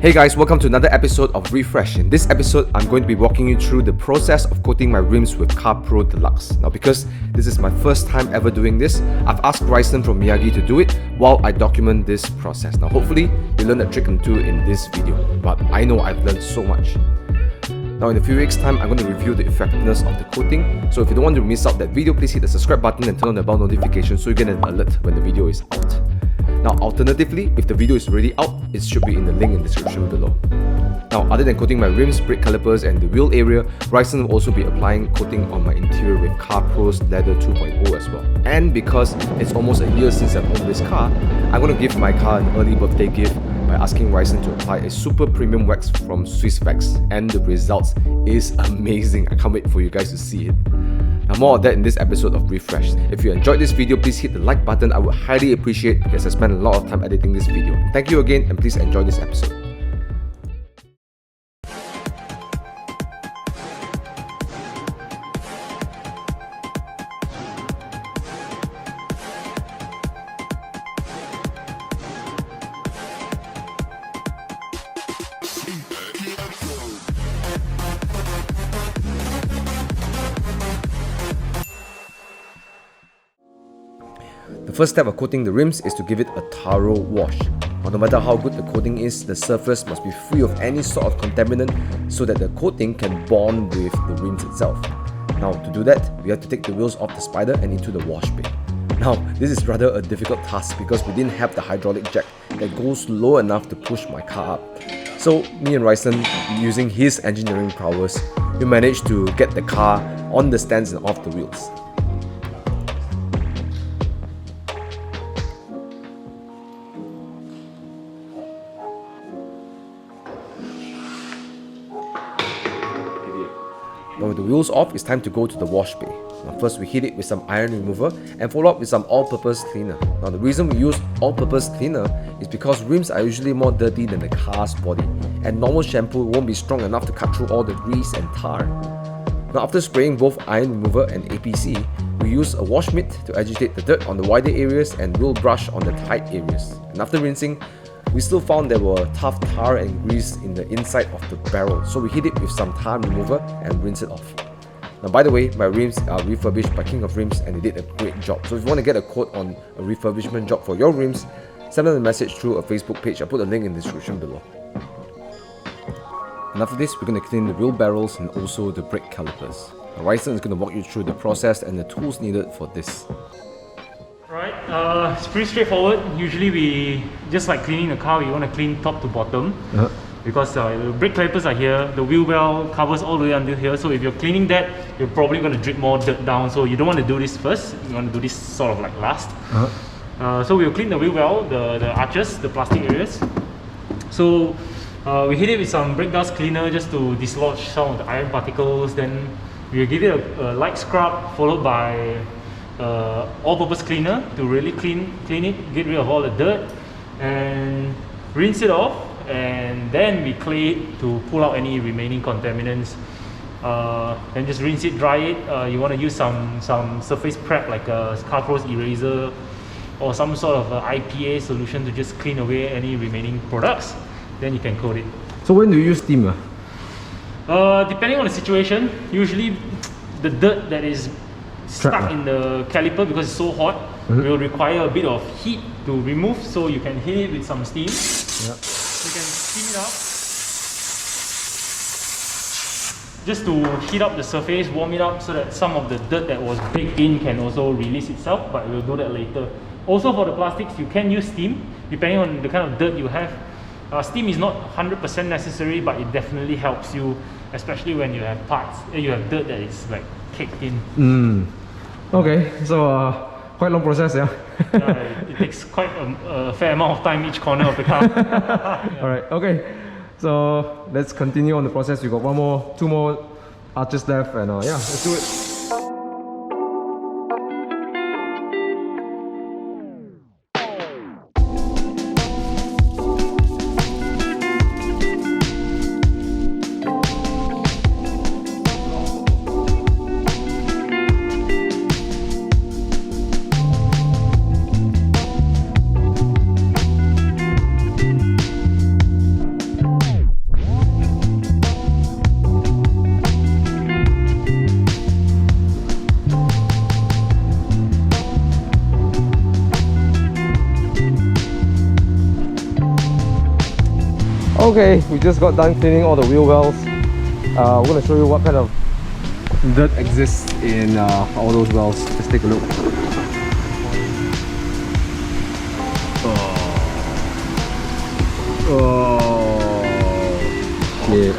Hey guys, welcome to another episode of Refresh. In this episode, I'm going to be walking you through the process of coating my rims with CarPro DLUX. Now because this is my first time ever doing this, I've asked Rhysson from Miyagi to do it while I document this process. Now hopefully, you learn a trick or two in this video, but I know I've learned so much. Now in a few weeks time, I'm going to review the effectiveness of the coating. So if you don't want to miss out that video, please hit the subscribe button and turn on the bell notification so you get an alert when the video is out. Now alternatively, if the video is already out, it should be in the link in the description below. Now other than coating my rims, brake calipers and the wheel area, Rhysson will also be applying coating on my interior with CarPro's Leather 2.0 as well. And because it's almost a year since I've owned this car, I'm going to give my car an early birthday gift by asking Rhysson to apply a super premium wax from Swissvax, and the results is amazing. I can't wait for you guys to see it. Now more of that in this episode of Refresh. If you enjoyed this video, please hit the like button. I would highly appreciate it because I spent a lot of time editing this video. Thank you again and please enjoy this episode. The first step of coating the rims is to give it a thorough wash. Now, no matter how good the coating is, the surface must be free of any sort of contaminant so that the coating can bond with the rims itself. Now to do that, we have to take the wheels off the Spyder and into the wash bay. Now this is rather a difficult task because we didn't have the hydraulic jack that goes low enough to push my car up. So me and Rhysson, using his engineering prowess, we managed to get the car on the stands and off the wheels. Now with the wheels off, it's time to go to the wash bay. Now first we hit it with some iron remover and follow up with some all-purpose cleaner. Now the reason we use all-purpose cleaner is because rims are usually more dirty than the car's body, and normal shampoo won't be strong enough to cut through all the grease and tar. Now after spraying both iron remover and APC, we use a wash mitt to agitate the dirt on the wider areas and wheel brush on the tight areas. And after rinsing, we still found there were tough tar and grease in the inside of the barrel, so we hit it with some tar remover and rinse it off. Now by the way, my rims are refurbished by King of Rims and they did a great job. So if you want to get a quote on a refurbishment job for your rims, send them a message through a Facebook page. I'll put a link in the description below. And after this, we're going to clean the wheel barrels and also the brake calipers. Now Rhysson is going to walk you through the process and the tools needed for this. It's pretty straightforward. Usually we, just like cleaning the car, we want to clean top to bottom. Because the brake calipers are here, the wheel well covers all the way until here, so if you're cleaning that, you're probably going to drip more dirt down, so you don't want to do this first, you want to do this sort of like last. So we'll clean the wheel well, the arches, the plastic areas. So we hit it with some brake dust cleaner just to dislodge some of the iron particles, then we'll give it a light scrub followed by all-purpose cleaner to really clean it, get rid of all the dirt and rinse it off, and then we clay it to pull out any remaining contaminants. Then just rinse it, dry it. You want to use some surface prep like a CarPro's eraser or some sort of IPA solution to just clean away any remaining products. Then you can coat it. So when do you use steam? Depending on the situation, usually the dirt that is stuck in the caliper because it's so hot will require a bit of heat to remove, so you can hit it with some steam. You can steam it up just to heat up the surface, warm it up so that some of the dirt that was baked in can also release itself, but we'll do that later. Also for the plastics, you can use steam depending on the kind of dirt you have. Steam is not 100% necessary, but it definitely helps you, especially when you have parts, you have dirt that is like caked in. Okay, so quite long process, yeah? It takes quite a fair amount of time each corner of the car. Alright, okay. So let's continue on the process. We got two more arches left, and yeah, let's do it. Okay, we just got done cleaning all the wheel wells. We're going to show you what kind of dirt exists in all those wells. Let's take a look. Oh, shit.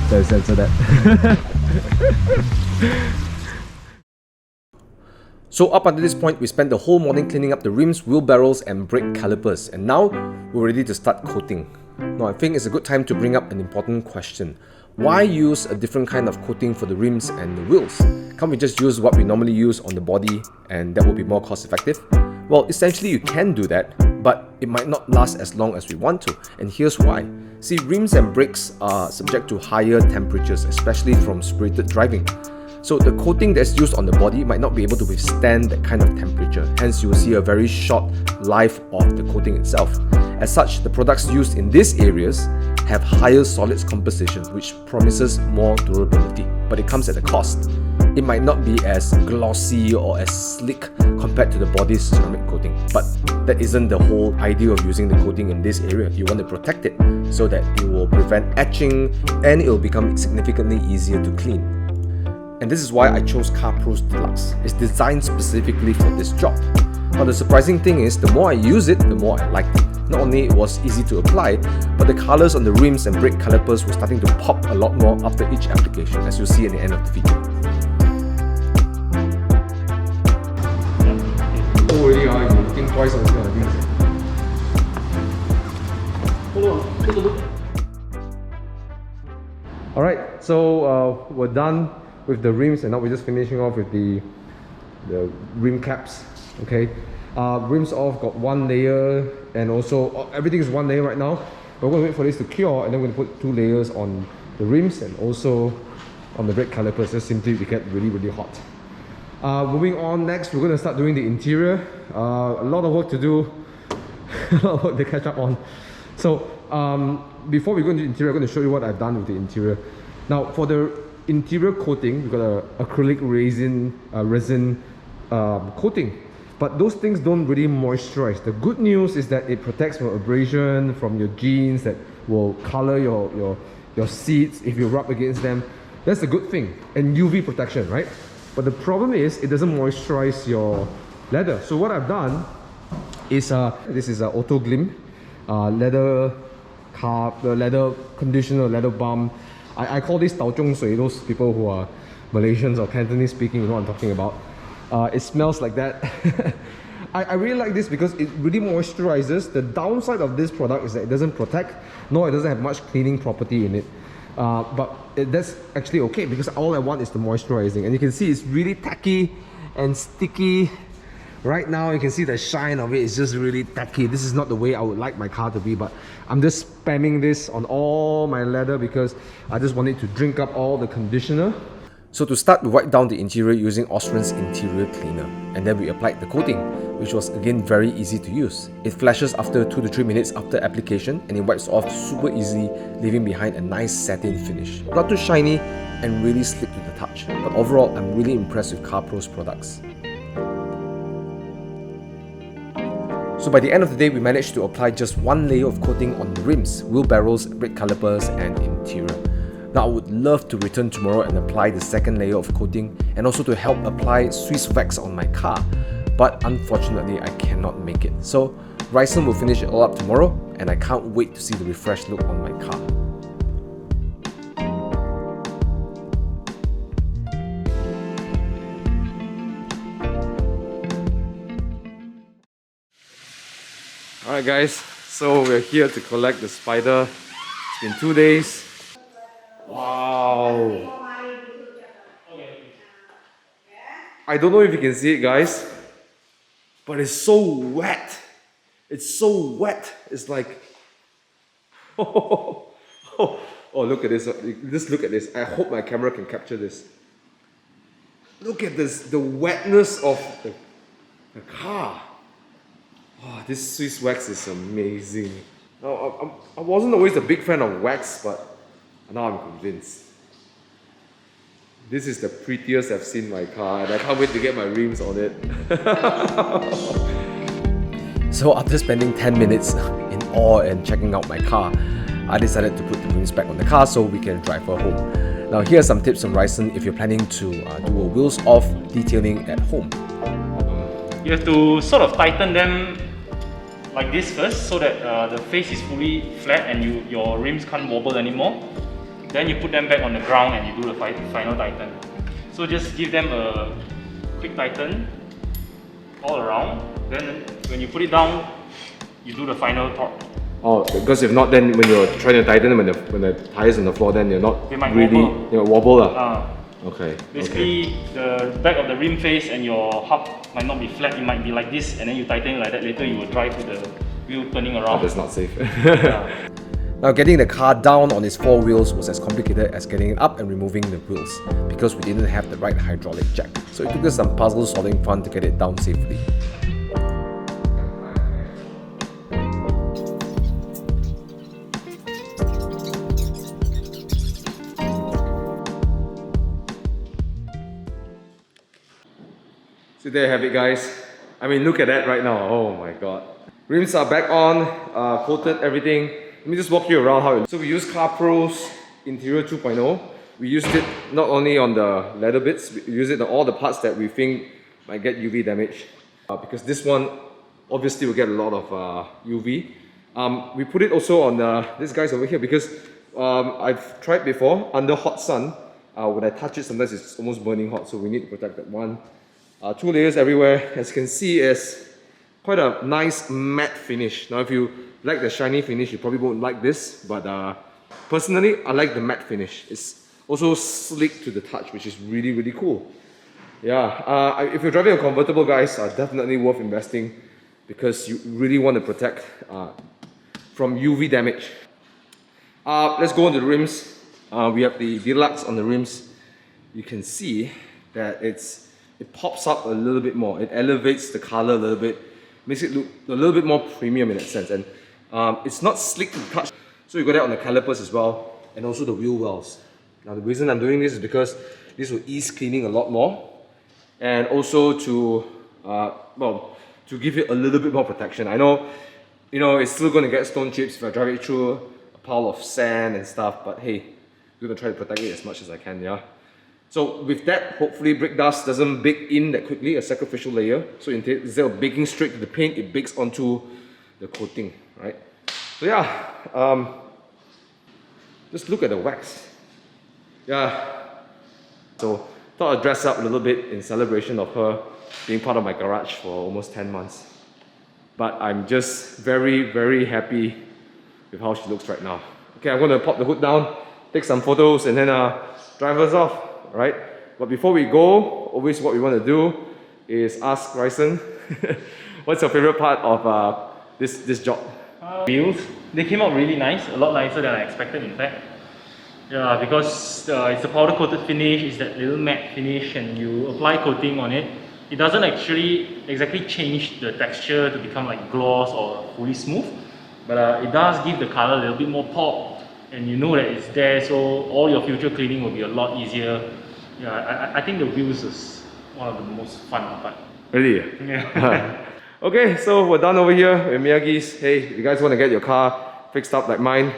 Better censor that. So up until this point, we spent the whole morning cleaning up the rims, wheel barrels and brake calipers, and now we're ready to start coating. Now I think it's a good time to bring up an important question. Why use a different kind of coating for the rims and the wheels? Can't we just use what we normally use on the body and that will be more cost effective? Well, essentially you can do that, but it might not last as long as we want to, and here's why. See, rims and brakes are subject to higher temperatures, especially from spirited driving. So the coating that's used on the body might not be able to withstand that kind of temperature, hence you will see a very short life of the coating itself. As such, the products used in these areas have higher solids composition, which promises more durability, but it comes at a cost. It might not be as glossy or as slick compared to the body's ceramic coating, but that isn't the whole idea of using the coating in this area. You want to protect it so that it will prevent etching and it will become significantly easier to clean. And this is why I chose CarPro's DLUX. It's designed specifically for this job. But the surprising thing is, the more I use it, the more I liked it. Not only it was easy to apply, but the colours on the rims and brake calipers were starting to pop a lot more after each application, as you'll see at the end of the video. Oh, really? You think twice on this kind of things? Hold on, take a look. Alright, so we're done with the rims, and now we're just finishing off with the rim caps. Okay, rims off, got one layer, and also everything is one layer right now. We're going to wait for this to cure, and then we're going to put 2 layers on the rims and also on the brake calipers, just simply to get really hot. Moving on, next we're going to start doing the interior. A lot of work to do, a lot of work to catch up on. So before we go into the interior, I'm going to show you what I've done with the interior. Now for the interior coating, we've got a acrylic resin coating, but those things don't really moisturize. The good news is that it protects from abrasion, from your jeans that will color your seats if you rub against them. That's a good thing, and UV protection, right? But the problem is it doesn't moisturize your leather. So what I've done is this is a Auto Glim leather conditioner, leather balm. I call this Tao Zhong Sui. Those people who are Malaysians or Cantonese speaking, you know what I'm talking about. It smells like that. I really like this because it really moisturizes. The downside of this product is that it doesn't protect, nor it doesn't have much cleaning property in it. But that's actually okay, because all I want is the moisturizing. And you can see it's really tacky and sticky. Right now you can see the shine of it. It's just really tacky. This is not the way I would like my car to be, but I'm just spamming this on all my leather because I just want it to drink up all the conditioner. So to start, we wiped down the interior using Osram's interior cleaner, and then we applied the coating, which was again very easy to use. It flashes after 2 to 3 minutes after application, and it wipes off super easily, leaving behind a nice satin finish. Not too shiny and really slick to the touch, but overall I'm really impressed with CarPro's products. So by the end of the day, we managed to apply just 1 layer of coating on the rims, wheel barrels, brake calipers and interior. Now I would love to return tomorrow and apply the 2nd layer of coating, and also to help apply Swissvax on my car, but unfortunately I cannot make it. So Rhysson will finish it all up tomorrow, and I can't wait to see the refreshed look on my car. Alright guys, so we're here to collect the Spyder. It's been 2 days. Wow! I don't know if you can see it guys, but it's so wet. It's so wet. It's like... Oh, look at this. Just look at this. I hope my camera can capture this. Look at this, the wetness of the car. Oh, this Swissvax is amazing. Now, I wasn't always a big fan of wax, but now I'm convinced. This is the prettiest I've seen my car, and I can't wait to get my rims on it. So after spending 10 minutes in awe and checking out my car, I decided to put the rims back on the car so we can drive her home. Now here are some tips from Rhysson if you're planning to do a wheels off detailing at home. You have to sort of tighten them like this first so that the face is fully flat and your rims can't wobble anymore. Then you put them back on the ground and you do the final tighten. So just give them a quick tighten all around. Then when you put it down, you do the final torque. Oh, because if not, then when you're trying to tighten them, when the tire's on the floor, then you're not really wobble. Okay. Basically, the back of the rim face and your hub might not be flat. It might be like this, and then you tighten it like that. Later, you will drive with the wheel turning around. Oh, that's not safe. Now, getting the car down on its four wheels was as complicated as getting it up and removing the wheels because we didn't have the right hydraulic jack. So it took us some puzzle solving fun to get it down safely. So there you have it, guys. I mean, look at that right now. Oh my god. Rims are back on, coated, everything. Let me just walk you around how it looks. So we use CarPro's Interior 2.0. We used it not only on the leather bits, we use it on all the parts that we think might get UV damage. Because this one obviously will get a lot of UV. We put it also on these guys over here because I've tried before under hot sun. When I touch it, sometimes it's almost burning hot, so we need to protect that one. 2 layers everywhere. As you can see, is quite a nice matte finish. Now if you like the shiny finish, you probably won't like this, but personally I like the matte finish. It's also slick to the touch, which is really, really cool. Yeah, if you're driving a convertible, guys, definitely worth investing because you really want to protect from UV damage. Let's go on to the rims. We have the DLUX on the rims. You can see that it pops up a little bit more. It elevates the color a little bit, makes it look a little bit more premium in that sense. And it's not slick to the touch. So you got that on the calipers as well, and also the wheel wells. Now the reason I'm doing this is because this will ease cleaning a lot more, and also to to give it a little bit more protection. I know, it's still going to get stone chips if I drive it through a pile of sand and stuff, but hey, I'm going to try to protect it as much as I can, yeah? So with that, hopefully brake dust doesn't bake in that quickly, a sacrificial layer. So instead of baking straight to the paint, it bakes onto the coating, right? So yeah, just look at the wax. Yeah. So thought I'd dress up a little bit in celebration of her being part of my garage for almost 10 months. But I'm just very, very happy with how she looks right now. Okay, I'm going to pop the hood down, take some photos, and then drive us off. Right? But before we go, always what we want to do is ask Rhysson, what's your favorite part of this job? Wheels, they came out really nice, a lot nicer than I expected in fact. Yeah, because it's a powder coated finish, it's that little matte finish, and you apply coating on it. It doesn't actually exactly change the texture to become like gloss or fully smooth, but it does give the color a little bit more pop, and you know that it's there, so all your future cleaning will be a lot easier. Yeah, I think the wheels is one of the most fun part. Really? Yeah. Okay, so we're done over here with Miyagi's. Hey, if you guys want to get your car fixed up like mine,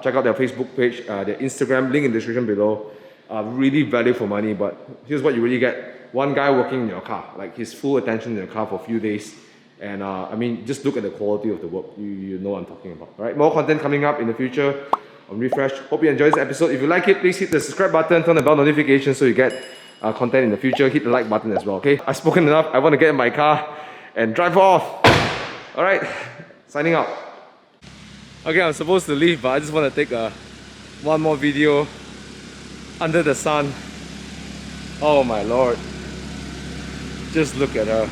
check out their Facebook page, their Instagram, link in the description below. Really value for money, but here's what you really get. One guy working in your car, like his full attention in your car for a few days. And I mean, just look at the quality of the work. You know what I'm talking about, right? More content coming up in the future on Refresh. Hope you enjoyed this episode. If you like it, please hit the subscribe button, turn the bell notification so you get content in the future. Hit the like button as well, okay? I've spoken enough. I want to get in my car and drive off. Alright, signing out. Okay, I'm supposed to leave, but I just want to take one more video under the sun. Oh my lord. Just look at her.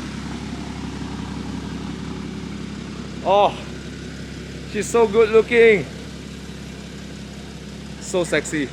Oh, she's so good looking. So sexy.